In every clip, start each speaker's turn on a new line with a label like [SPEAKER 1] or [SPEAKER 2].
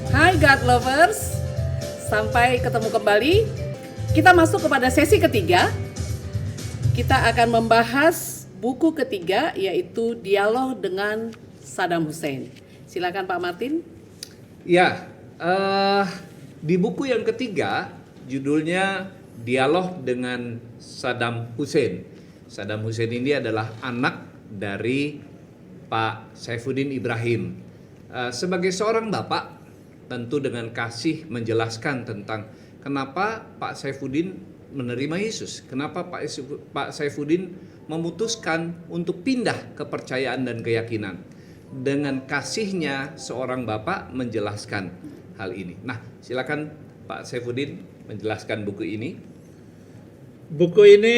[SPEAKER 1] Hai God Lovers, sampai ketemu kembali. Kita masuk kepada sesi ketiga. Kita akan membahas buku ketiga, yaitu Dialog dengan Saddam Hussein. Silakan Pak Martin.
[SPEAKER 2] Ya, di buku yang ketiga judulnya Dialog dengan Saddam Hussein. Saddam Hussein ini adalah anak dari Pak Saifuddin Ibrahim. Sebagai seorang bapak, tentu dengan kasih menjelaskan tentang kenapa Pak Saifuddin menerima Yesus, kenapa Pak Saifuddin memutuskan untuk pindah kepercayaan dan keyakinan. Dengan kasihnya seorang bapak menjelaskan hal ini. Nah, silakan Pak Saifuddin menjelaskan buku ini.
[SPEAKER 3] Buku ini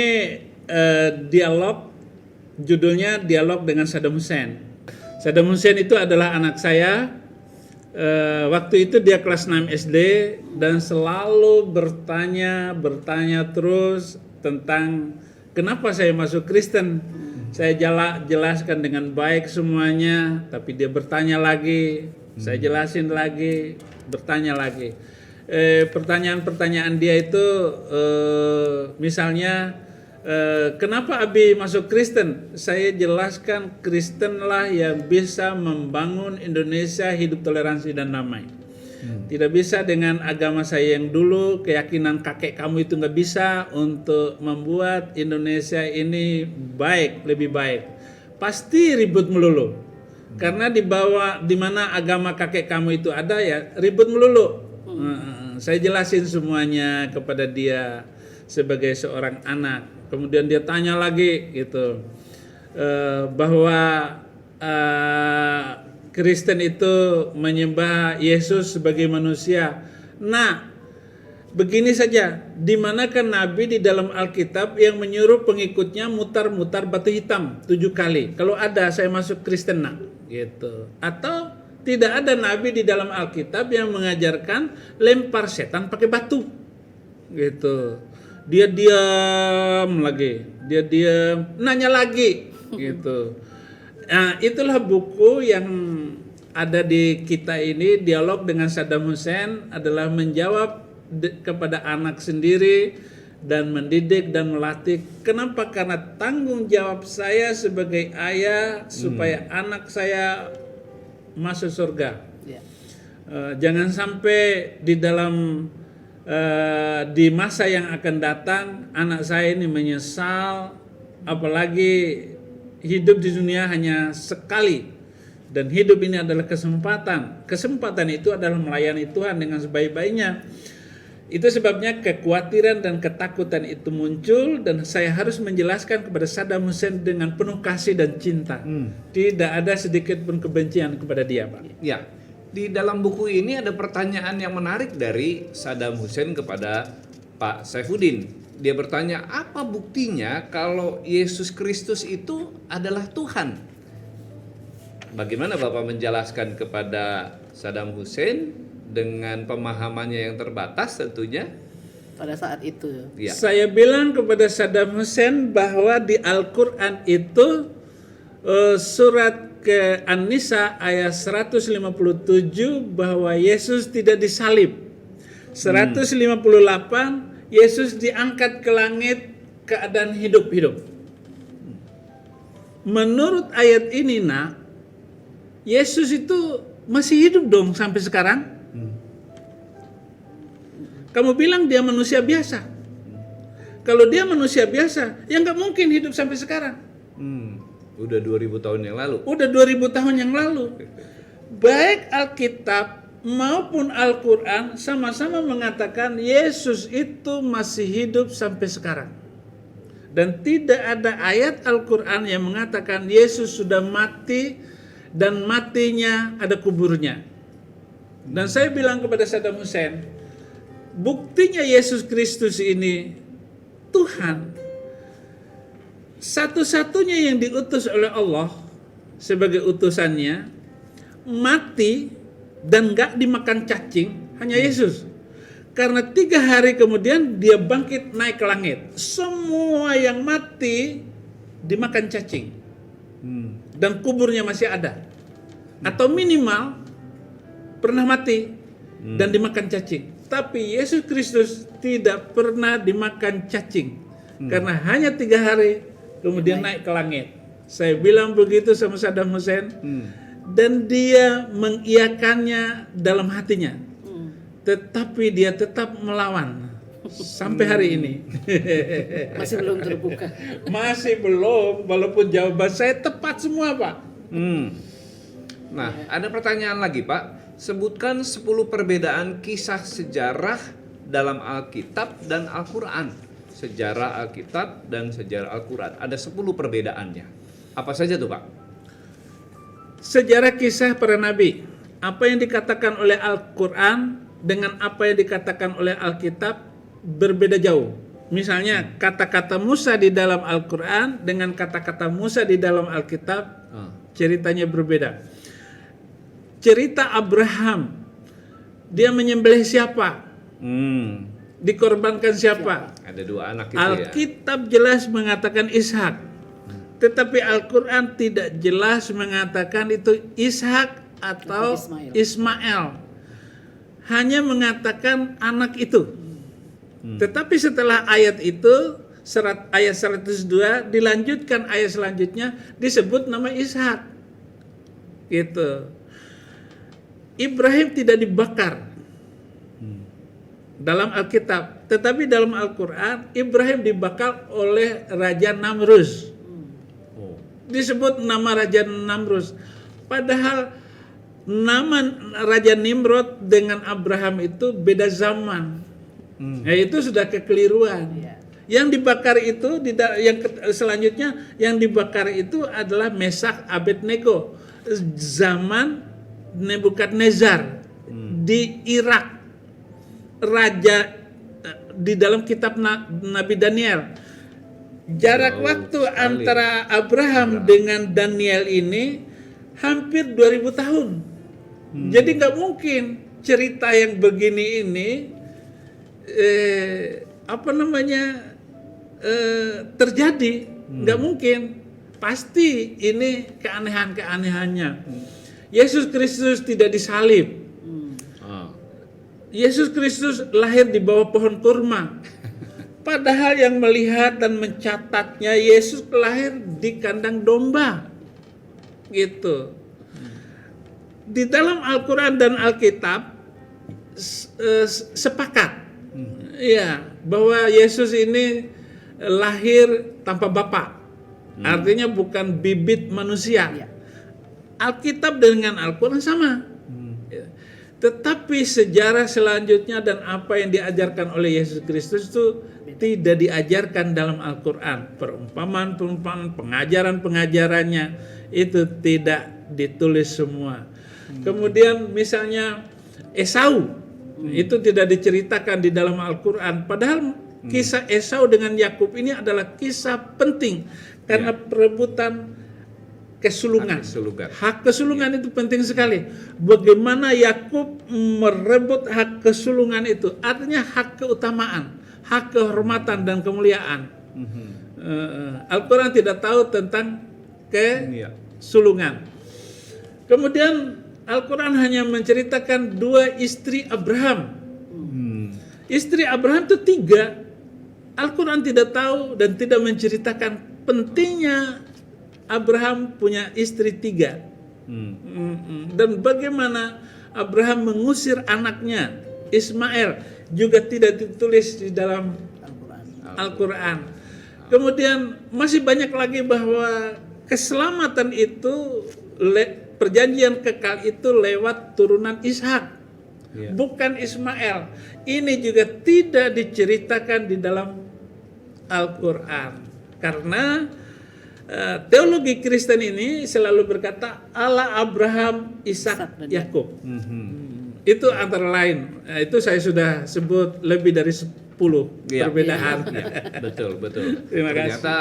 [SPEAKER 3] judulnya Dialog dengan Saddam Hussein. Saddam Hussein itu adalah anak saya. Waktu itu dia kelas 6 SD dan selalu bertanya terus tentang kenapa saya masuk Kristen. Saya jelaskan dengan baik semuanya, tapi dia bertanya lagi, saya jelasin lagi, bertanya lagi. Pertanyaan-pertanyaan dia itu misalnya, kenapa Abi masuk Kristen? Saya jelaskan Kristen lah yang bisa membangun Indonesia hidup toleransi dan damai. Tidak bisa dengan agama saya yang dulu, keyakinan kakek kamu itu nggak bisa untuk membuat Indonesia ini baik, lebih baik. Pasti ribut melulu. Karena di mana agama kakek kamu itu ada ya ribut melulu. Saya jelasin semuanya kepada dia sebagai seorang anak. Kemudian dia tanya lagi gitu, bahwa Kristen itu menyembah Yesus sebagai manusia. Nah, begini saja, di manakah Nabi di dalam Alkitab yang menyuruh pengikutnya mutar-mutar batu hitam 7 kali? Kalau ada, saya masuk Kristen nak, gitu. Atau tidak ada Nabi di dalam Alkitab yang mengajarkan lempar setan pakai batu, gitu. Dia diam lagi, nanya lagi, gitu. Nah, itulah buku yang ada di kita ini. Dialog dengan Saddam Hussein adalah menjawab kepada anak sendiri dan mendidik dan melatih. Kenapa? Karena tanggung jawab saya sebagai ayah supaya anak saya masuk surga. Jangan sampai di masa yang akan datang anak saya ini menyesal, apalagi hidup di dunia hanya sekali dan hidup ini adalah kesempatan itu adalah melayani Tuhan dengan sebaik-baiknya. Itu sebabnya kekhawatiran dan ketakutan itu muncul dan saya harus menjelaskan kepada Saddam Hussein dengan penuh kasih dan cinta. Tidak ada sedikit pun kebencian kepada dia, Pak.
[SPEAKER 2] Ya, di dalam buku ini ada pertanyaan yang menarik dari Saddam Hussein kepada Pak Saifuddin. Dia bertanya, apa buktinya kalau Yesus Kristus itu adalah Tuhan? Bagaimana Bapak menjelaskan kepada Saddam Hussein dengan pemahamannya yang terbatas tentunya?
[SPEAKER 1] Pada saat itu.
[SPEAKER 2] Ya.
[SPEAKER 3] Saya bilang kepada Saddam Hussein bahwa di Al-Quran itu surat ke An-Nisa ayat 157 bahwa Yesus tidak disalib. 158 Yesus diangkat ke langit keadaan hidup-hidup. Menurut ayat ini nak, Yesus itu masih hidup dong sampai sekarang. Kamu bilang dia manusia biasa. Kalau dia manusia biasa, ya nggak mungkin hidup sampai sekarang.
[SPEAKER 2] Udah 2000 tahun yang lalu.
[SPEAKER 3] Udah 2000 tahun yang lalu. Baik Alkitab maupun Al-Quran sama-sama mengatakan Yesus itu masih hidup sampai sekarang. Dan tidak ada ayat Al-Quran yang mengatakan Yesus sudah mati dan matinya ada kuburnya. Dan saya bilang kepada Saddam Hussein, buktinya Yesus Kristus ini Tuhan, satu-satunya yang diutus oleh Allah sebagai utusannya, mati dan gak dimakan cacing, hanya Yesus. Karena 3 hari kemudian dia bangkit naik ke langit. Semua yang mati dimakan cacing. Dan kuburnya masih ada. Atau minimal pernah mati. dan dimakan cacing. Tapi Yesus Kristus tidak pernah dimakan cacing karena hanya 3 hari kemudian naik ke langit. Saya bilang begitu sama Saddam Hussein dan dia mengiyakannya dalam hatinya. Tetapi dia tetap melawan sampai hari ini.
[SPEAKER 1] Masih belum terbuka.
[SPEAKER 3] Masih belum, walaupun jawaban saya tepat semua, Pak.
[SPEAKER 2] Nah, ada pertanyaan lagi, Pak. Sebutkan 10 perbedaan kisah sejarah dalam Alkitab dan Al-Quran. Sejarah Alkitab dan sejarah Al-Quran. Ada 10 perbedaannya. Apa saja tuh, Pak?
[SPEAKER 3] Sejarah kisah para nabi. Apa yang dikatakan oleh Al-Quran dengan apa yang dikatakan oleh Alkitab berbeda jauh. Misalnya kata-kata Musa di dalam Al-Quran dengan kata-kata Musa di dalam Alkitab ceritanya berbeda. Cerita Abraham, dia menyembelih siapa? Dikorbankan siapa?
[SPEAKER 2] Ada 2 anak itu
[SPEAKER 3] Alkitab jelas mengatakan Ishak, tetapi Al-Quran tidak jelas mengatakan itu Ishak atau Ismail. Hanya mengatakan anak itu. Tetapi setelah ayat itu, ayat 102 dilanjutkan ayat selanjutnya disebut nama Ishak. Gitu. Ibrahim tidak dibakar dalam Alkitab, tetapi dalam Al-Quran Ibrahim dibakar oleh Raja Namrus. Disebut nama Raja Namrus. Padahal nama Raja Nimrod dengan Abraham itu beda zaman. Nah, itu sudah kekeliruan. Yang dibakar itu selanjutnya yang dibakar itu adalah Mesak Abednego zaman Nebukadnezar di Irak. Raja di dalam kitab Nabi Daniel. Jarak waktu antara Abraham dengan Daniel ini hampir 2000 tahun. Jadi nggak mungkin cerita yang begini ini terjadi. Nggak mungkin. Pasti ini keanehan-keanehannya. Yesus Kristus tidak disalib. Yesus Kristus lahir di bawah pohon kurma. Padahal yang melihat dan mencatatnya Yesus lahir di kandang domba. Gitu. Di dalam Al-Quran dan Alkitab sepakat ya bahwa Yesus ini lahir tanpa bapa. Artinya bukan bibit manusia. Alkitab dengan Al-Quran sama. Tetapi sejarah selanjutnya dan apa yang diajarkan oleh Yesus Kristus itu tidak diajarkan dalam Al-Quran. Perumpamaan-perumpamaan, pengajaran-pengajarannya itu tidak ditulis semua. Kemudian misalnya Esau, itu tidak diceritakan di dalam Al-Quran. Padahal kisah Esau dengan Yakub ini adalah kisah penting karena perebutan kesulungan. Hak kesulungan itu penting sekali. Bagaimana Yakub merebut hak kesulungan itu? Artinya hak keutamaan, hak kehormatan dan kemuliaan. Al-Quran tidak tahu tentang kesulungan. Kemudian Al-Quran hanya menceritakan 2 istri Abraham. Istri Abraham itu 3. Al-Quran tidak tahu dan tidak menceritakan pentingnya Abraham punya istri 3. Dan bagaimana Abraham mengusir anaknya Ismail juga tidak ditulis di dalam Al-Quran. Kemudian masih banyak lagi bahwa keselamatan itu, perjanjian kekal itu lewat turunan Ishak, bukan Ismail. Ini juga tidak diceritakan di dalam Al-Quran. Karena teologi Kristen ini selalu berkata Allah Abraham, Ishak, Yakub. Itu antara lain. Itu saya sudah sebut lebih dari 10 perbedaan.
[SPEAKER 2] Betul.
[SPEAKER 3] Terima kasih.
[SPEAKER 2] Ternyata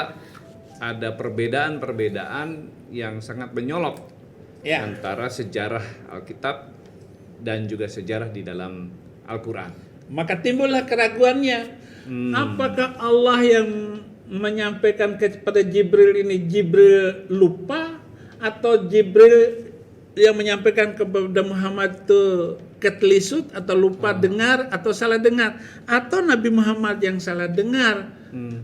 [SPEAKER 2] ada perbedaan-perbedaan yang sangat menyolok antara sejarah Alkitab dan juga sejarah di dalam Al-Quran.
[SPEAKER 3] Maka timbullah keraguannya. Apakah Allah yang menyampaikan kepada Jibril ini Jibril lupa atau Jibril yang menyampaikan kepada Muhammad itu ketelisut atau lupa dengar atau salah dengar, atau Nabi Muhammad yang salah dengar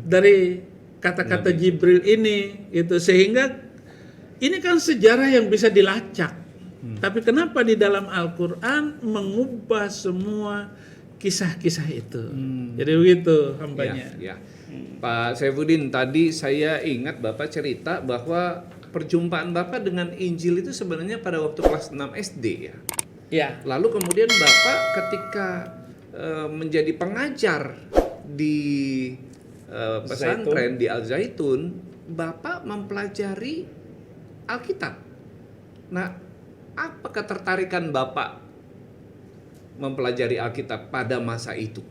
[SPEAKER 3] dari kata-kata Jibril ini itu, sehingga ini kan sejarah yang bisa dilacak. Tapi kenapa di dalam Al-Quran mengubah semua kisah-kisah itu? Jadi begitu hambanya.
[SPEAKER 2] Ya. Pak Saifuddin, tadi saya ingat Bapak cerita bahwa perjumpaan Bapak dengan Injil itu sebenarnya pada waktu kelas 6 SD ya.
[SPEAKER 3] Ya.
[SPEAKER 2] Lalu kemudian Bapak ketika menjadi pengajar di pesantren di Al-Zaitun, Bapak mempelajari Alkitab. Nah, apa ketertarikan Bapak mempelajari Alkitab pada masa itu?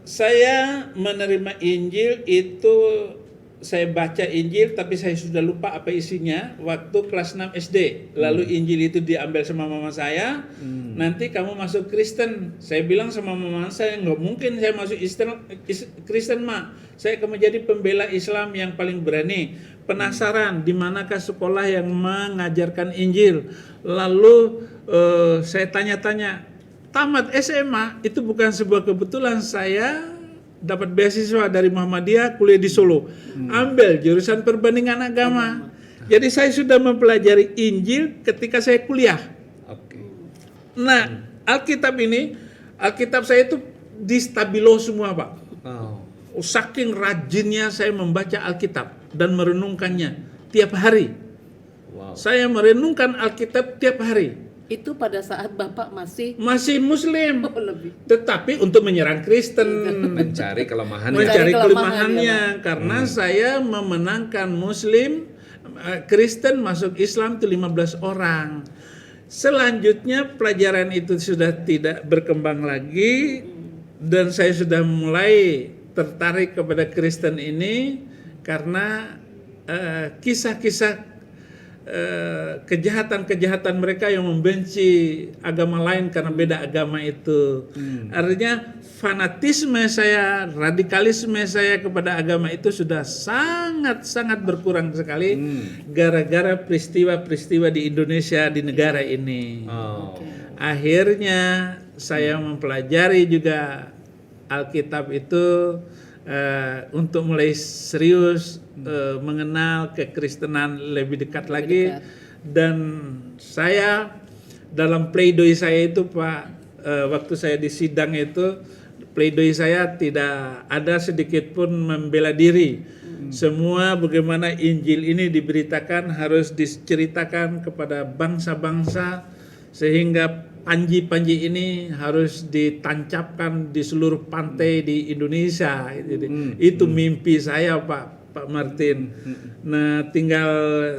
[SPEAKER 3] Saya menerima Injil itu, saya baca Injil tapi saya sudah lupa apa isinya waktu kelas 6 SD. Lalu Injil itu diambil sama mama saya. Nanti kamu masuk Kristen. Saya bilang sama mama saya, nggak mungkin saya masuk Kristen, Ma. Saya akan menjadi pembela Islam yang paling berani. Penasaran di manakah sekolah yang mengajarkan Injil. Lalu saya tanya-tanya. Tamat SMA itu bukan sebuah kebetulan, saya dapat beasiswa dari Muhammadiyah, kuliah di Solo, ambil jurusan perbandingan agama. Jadi saya sudah mempelajari Injil ketika saya kuliah.
[SPEAKER 2] Oke.
[SPEAKER 3] Nah, Alkitab saya itu di stabilo semua, Pak. Saking rajinnya saya membaca Alkitab dan merenungkannya tiap hari. Saya merenungkan Alkitab tiap hari.
[SPEAKER 1] Itu pada saat Bapak masih
[SPEAKER 3] Muslim,
[SPEAKER 1] lebih.
[SPEAKER 3] tetapi untuk menyerang Kristen,
[SPEAKER 2] Mencari kelemahannya.
[SPEAKER 3] mencari
[SPEAKER 1] kelemahannya,
[SPEAKER 3] kelemahannya, karena saya memenangkan Muslim, Kristen masuk Islam itu 15 orang. Selanjutnya pelajaran itu sudah tidak berkembang lagi dan saya sudah mulai tertarik kepada Kristen ini karena kisah-kisah kejahatan-kejahatan mereka yang membenci agama lain karena beda agama itu. Artinya fanatisme saya, radikalisme saya kepada agama itu sudah sangat-sangat berkurang sekali gara-gara peristiwa-peristiwa di Indonesia, di negara ini. Akhirnya saya mempelajari juga Alkitab itu untuk mulai serius mengenal kekristenan lebih dekat lagi. Dan saya dalam pledoi saya itu, Pak, waktu saya di sidang itu, pledoi saya tidak ada sedikit pun membela diri. Semua bagaimana Injil ini diberitakan harus diceritakan kepada bangsa-bangsa, sehingga panji-panji ini harus ditancapkan di seluruh pantai di Indonesia. Itu mimpi saya, Pak Martin. Nah, tinggal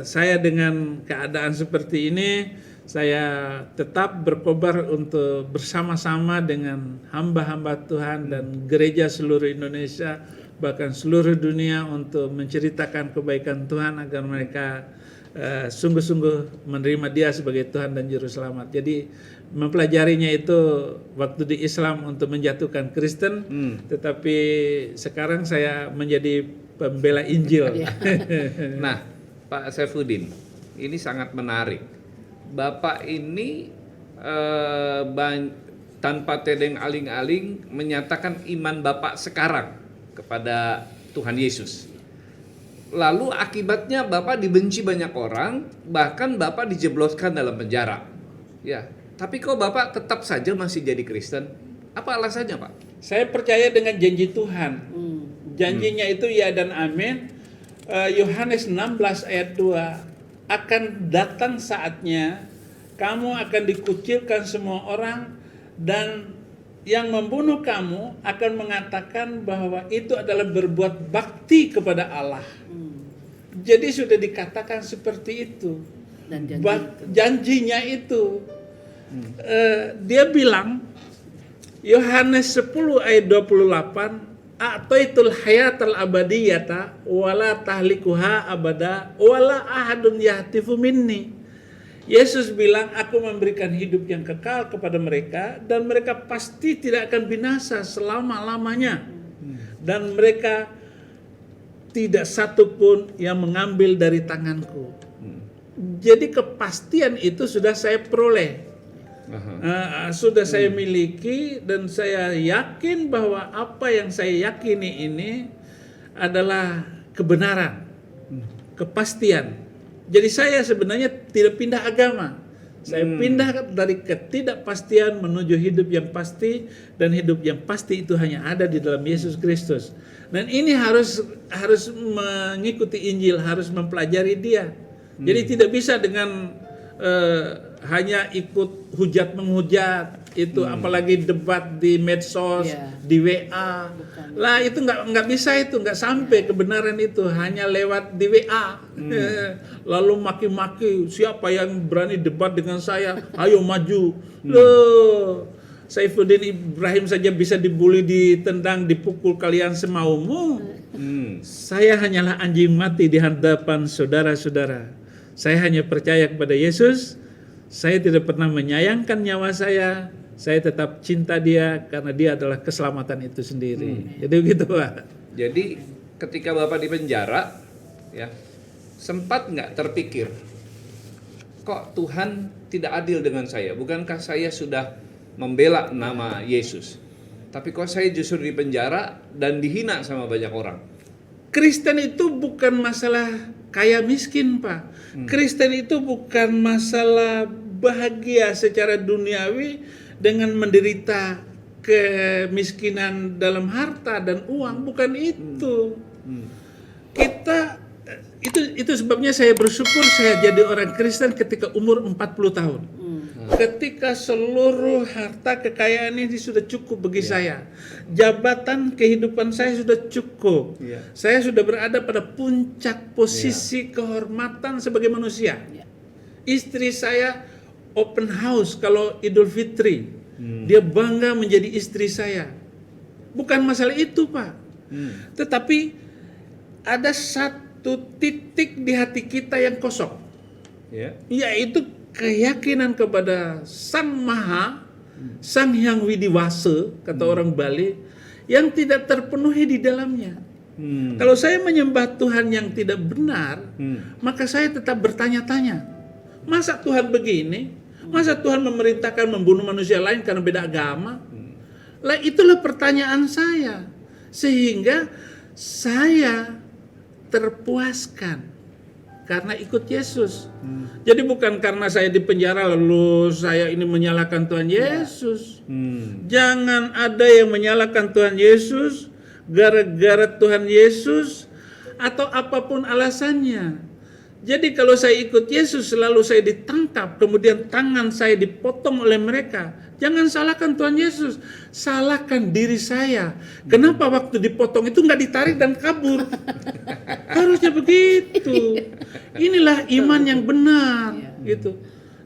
[SPEAKER 3] saya dengan keadaan seperti ini, saya tetap berkobar untuk bersama-sama dengan hamba-hamba Tuhan dan gereja seluruh Indonesia, bahkan seluruh dunia, untuk menceritakan kebaikan Tuhan agar mereka sungguh-sungguh menerima Dia sebagai Tuhan dan Juru Selamat. Jadi mempelajarinya itu waktu di Islam untuk menjatuhkan Kristen, tetapi sekarang saya menjadi pembela Injil.
[SPEAKER 2] Nah, Pak Saifuddin, ini sangat menarik. Bapak ini tanpa tedeng aling-aling menyatakan iman Bapak sekarang kepada Tuhan Yesus. Lalu akibatnya Bapak dibenci banyak orang, bahkan Bapak dijebloskan dalam penjara. Ya, tapi kok Bapak tetap saja masih jadi Kristen? Apa alasannya, Pak?
[SPEAKER 3] Saya percaya dengan janji Tuhan. Janjinya itu ya dan amin. Yohanes 16 ayat 2, akan datang saatnya kamu akan dikucilkan semua orang, dan yang membunuh kamu akan mengatakan bahwa itu adalah berbuat bakti kepada Allah. Jadi sudah dikatakan seperti itu.
[SPEAKER 1] Dan
[SPEAKER 3] janjinya itu. Dia bilang, Yohanes 10 ayat 28, A'taitul hayatal abadiyata wala tahlikuha abada wala ahadun yahtifu minni. Yesus bilang, aku memberikan hidup yang kekal kepada mereka dan mereka pasti tidak akan binasa selama-lamanya. Dan mereka tidak satu pun yang mengambil dari tanganku. Jadi kepastian itu sudah saya peroleh. Sudah saya miliki dan saya yakin bahwa apa yang saya yakini ini adalah kebenaran, kepastian. Jadi saya sebenarnya tidak pindah agama. Saya pindah dari ketidakpastian menuju hidup yang pasti, dan hidup yang pasti itu hanya ada di dalam Yesus Kristus. Dan ini harus mengikuti Injil, harus mempelajari Dia. Jadi tidak bisa dengan hanya ikut hujat menghujat itu, apalagi debat di medsos, di WA. Lah itu nggak bisa, itu nggak sampai kebenaran itu hanya lewat di WA. Lalu maki-maki, siapa yang berani debat dengan saya, ayo maju. Loh, Saifuddin Ibrahim saja bisa dibully, ditendang, dipukul kalian semaumu. Saya hanyalah anjing mati di hadapan saudara-saudara. Saya hanya percaya kepada Yesus. Saya tidak pernah menyayangkan nyawa saya tetap cinta Dia karena Dia adalah keselamatan itu sendiri. Jadi begitu, Pak.
[SPEAKER 2] Jadi ketika Bapak di penjara, ya, sempat nggak terpikir, kok Tuhan tidak adil dengan saya? Bukankah saya sudah membela nama Yesus? Tapi kok saya justru di penjara dan dihina sama banyak orang?
[SPEAKER 3] Kristen itu bukan masalah kaya miskin, Pak. Kristen itu bukan masalah bahagia secara duniawi dengan menderita kemiskinan dalam harta dan uang, bukan itu. Kita itu sebabnya saya bersyukur saya jadi orang Kristen ketika umur 40 tahun. Ketika seluruh harta kekayaan ini sudah cukup bagi saya. Jabatan kehidupan saya sudah cukup. Saya sudah berada pada puncak posisi kehormatan sebagai manusia. Istri saya open house kalau Idul Fitri. Dia bangga menjadi istri saya. Bukan masalah itu, Pak. Tetapi ada satu titik di hati kita yang kosong. Yaitu keyakinan kepada Sang Maha, Sang Hyang Widiwasa, kata orang Bali, yang tidak terpenuhi di dalamnya. Kalau saya menyembah Tuhan yang tidak benar, maka saya tetap bertanya-tanya, masa Tuhan begini? Masa Tuhan memerintahkan membunuh manusia lain karena beda agama? Lah itulah pertanyaan saya. Sehingga saya terpuaskan karena ikut Yesus. Jadi bukan karena saya di penjara lalu saya ini menyalahkan Tuhan Yesus. Jangan ada yang menyalahkan Tuhan Yesus gara-gara Tuhan Yesus atau apapun alasannya. Jadi kalau saya ikut Yesus lalu saya ditangkap, kemudian tangan saya dipotong oleh mereka, jangan salahkan Tuhan Yesus, salahkan diri saya. Kenapa waktu dipotong itu nggak ditarik dan kabur? Harusnya begitu. Inilah iman yang benar, gitu.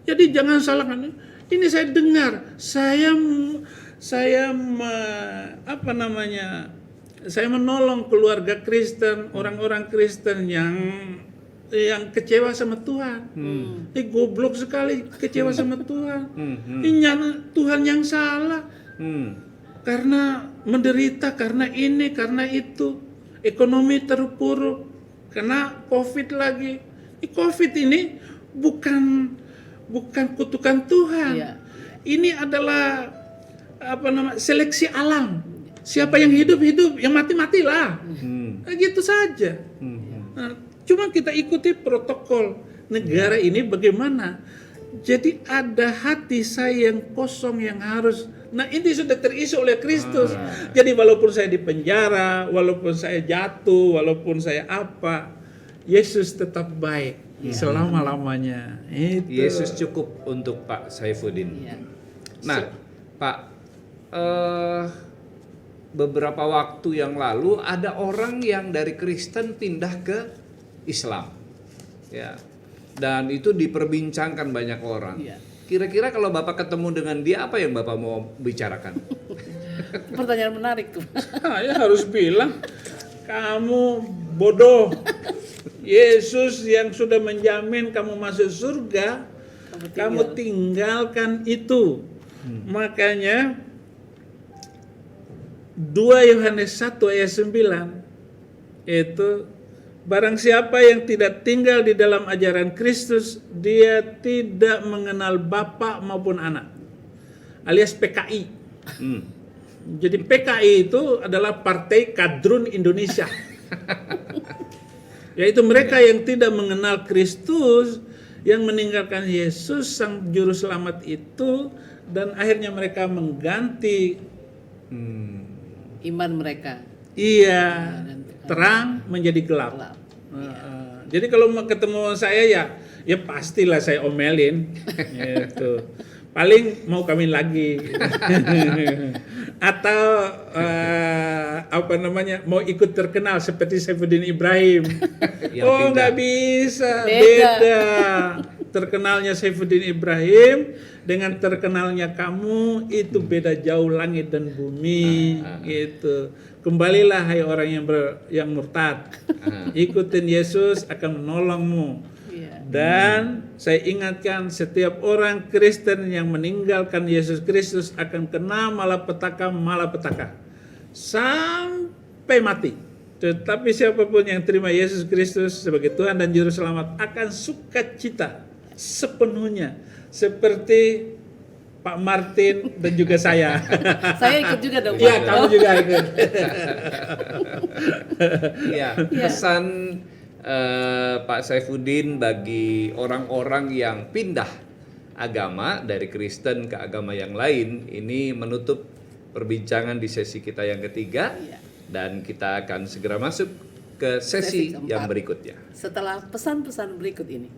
[SPEAKER 3] Jadi jangan salahkan. Ini saya dengar, saya menolong keluarga Kristen, orang-orang Kristen yang kecewa sama Tuhan. Goblok sekali kecewa sama Tuhan. Ini Tuhan yang salah. Karena menderita, karena ini, karena itu. Ekonomi terpuruk, kena COVID lagi. COVID ini bukan kutukan Tuhan. Ini adalah seleksi alam. Siapa yang hidup, yang mati-matilah. Gitu saja. Cuma kita ikuti protokol negara ini bagaimana. Jadi ada hati saya yang kosong yang harus. Nah ini sudah terisi oleh Kristus. Jadi walaupun saya di penjara, walaupun saya jatuh, walaupun saya apa, Yesus tetap baik selama-lamanya. Itu.
[SPEAKER 2] Yesus cukup untuk Pak Saifuddin. Nah, Pak, beberapa waktu yang lalu ada orang yang dari Kristen pindah ke Islam, ya, dan itu diperbincangkan banyak orang. Kira-kira kalau Bapak ketemu dengan dia, apa yang Bapak mau bicarakan?
[SPEAKER 1] Pertanyaan menarik tuh.
[SPEAKER 3] Saya harus bilang, kamu bodoh. Yesus yang sudah menjamin kamu masuk surga, kamu tinggalkan itu. Makanya 2 Yohanes 1 ayat 9 itu Barang siapa yang tidak tinggal di dalam ajaran Kristus, dia tidak mengenal Bapa maupun Anak, alias PKI. Jadi PKI itu adalah Partai Kadrun Indonesia. Yaitu mereka yang tidak mengenal Kristus, yang meninggalkan Yesus sang juru selamat itu, dan akhirnya mereka mengganti
[SPEAKER 1] Iman mereka.
[SPEAKER 3] iya terang menjadi gelap.
[SPEAKER 1] Gelap.
[SPEAKER 3] Jadi kalau mau ketemu saya ya pastilah saya omelin gitu. Paling mau kawin lagi atau apa namanya, mau ikut terkenal seperti Saifuddin Ibrahim.
[SPEAKER 2] Yang
[SPEAKER 3] Oh,
[SPEAKER 2] pindah.
[SPEAKER 3] nggak bisa,
[SPEAKER 1] Beda.
[SPEAKER 3] beda. Terkenalnya Saifuddin Ibrahim dengan terkenalnya kamu itu beda jauh langit dan bumi gitu. Kembalilah hai orang yang murtad. Ikutin Yesus akan menolongmu.
[SPEAKER 1] Iya.
[SPEAKER 3] Dan saya ingatkan, setiap orang Kristen yang meninggalkan Yesus Kristus akan kena malapetaka sampai mati. Tetapi siapapun yang terima Yesus Kristus sebagai Tuhan dan Juru Selamat akan sukacita sepenuhnya, seperti Pak Martin dan juga saya.
[SPEAKER 1] Saya ikut juga dong.
[SPEAKER 3] Iya,
[SPEAKER 1] Pak.
[SPEAKER 3] kamu juga ikut.
[SPEAKER 2] Iya, pesan Pak Saifuddin bagi orang-orang yang pindah agama dari Kristen ke agama yang lain ini menutup perbincangan di sesi kita yang ketiga.
[SPEAKER 1] Iya.
[SPEAKER 2] Dan kita akan segera masuk ke sesi
[SPEAKER 1] Sesi keempat.
[SPEAKER 2] yang berikutnya.
[SPEAKER 1] Setelah pesan-pesan berikut ini.